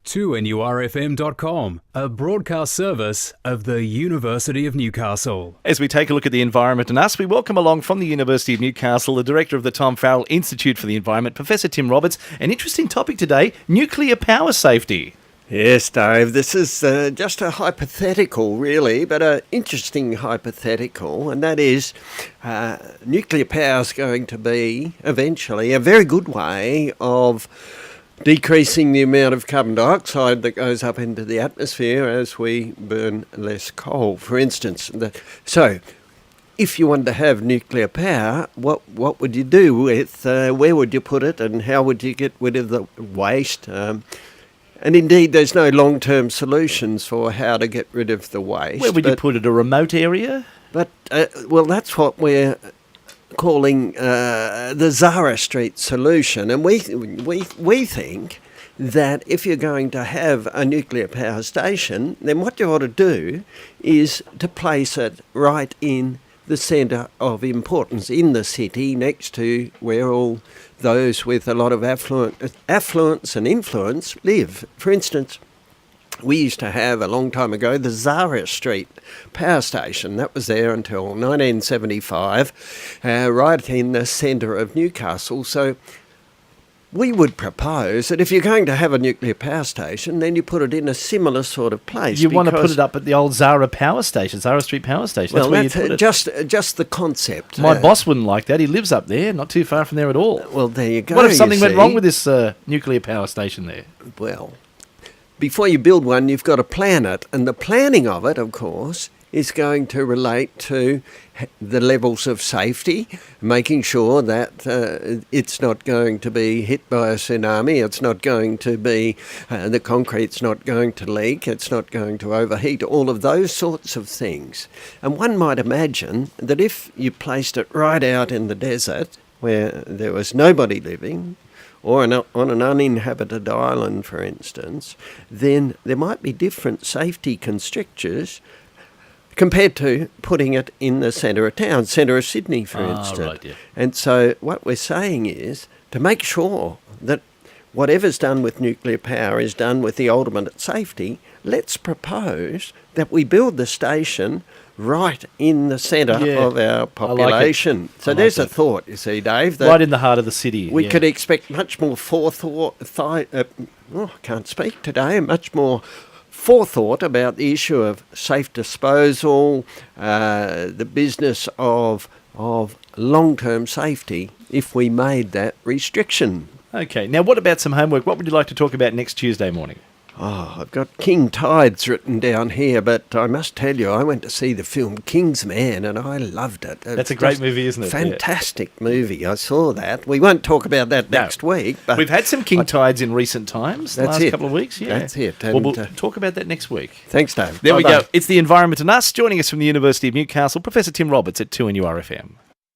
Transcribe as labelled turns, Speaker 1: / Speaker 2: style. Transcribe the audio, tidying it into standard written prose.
Speaker 1: 2NURFM.com, a broadcast service of the University of Newcastle.
Speaker 2: As we take a look at the environment and us, we welcome along from the University of Newcastle the Director of the Tom Farrell Institute for the Environment, Professor Tim Roberts. An interesting topic today, nuclear power safety.
Speaker 3: Yes, Dave, this is just a hypothetical, really, but an interesting hypothetical, and that is nuclear power is going to be, eventually, a very good way of decreasing the amount of carbon dioxide that goes up into the atmosphere as we burn less coal, for instance. So, if you wanted to have nuclear power, what would you do with, where would you put it, and how would you get rid of the waste? And indeed, there's no long-term solutions for how to get rid of the waste.
Speaker 2: Where would you put it, a remote area?
Speaker 3: But, well, that's what we're calling the Zara Street solution. And we think that if you're going to have a nuclear power station, then what you ought to do is to place it right in the centre of importance in the city, next to where all those with a lot of affluence and influence live. For instance, we used to have, a long time ago, the Zara Street power station. That was there until 1975, right in the centre of Newcastle. So we would propose that if you're going to have a nuclear power station, then you put it in a similar sort of place.
Speaker 2: You want to put it up at the old Zara power station, Zara Street power station. That's where you put it.
Speaker 3: Just the concept.
Speaker 2: My boss wouldn't like that. He lives up there, not too far from there at all.
Speaker 3: Well, there you go.
Speaker 2: What if something went wrong with this nuclear power station there?
Speaker 3: Well, before you build one, you've got to plan it. And the planning of it, of course, is going to relate to the levels of safety, making sure that it's not going to be hit by a tsunami, it's not going to be, the concrete's not going to leak, it's not going to overheat, all of those sorts of things. And one might imagine that if you placed it right out in the desert, where there was nobody living, or on an uninhabited island, for instance, then there might be different safety constrictors compared to putting it in the centre of town, centre of Sydney, for instance.
Speaker 2: Right, yeah.
Speaker 3: And so what we're saying is to make sure that whatever's done with nuclear power is done with the ultimate safety, let's propose that we build the station right in the centre of our population. So there's a thought, you see, Dave. That
Speaker 2: right in the heart of the city.
Speaker 3: We could expect much more forethought, I can't speak today, much more forethought about the issue of safe disposal, the business of long-term safety, if we made that restriction.
Speaker 2: Okay, now what about some homework? What would you like to talk about next Tuesday morning?
Speaker 3: Oh, I've got King Tides written down here, but I must tell you, I went to see the film King's Man and I loved it.
Speaker 2: That's a great movie, isn't it?
Speaker 3: Fantastic movie. I saw that. We won't talk about that next week. But
Speaker 2: we've had some King Tides in recent times, the last couple of weeks. Yeah.
Speaker 3: That's it.
Speaker 2: And we'll talk about that next week.
Speaker 3: Thanks, Dave.
Speaker 2: There we go. It's The Environment and Us. Joining us from the University of Newcastle, Professor Tim Roberts at 2NURFM.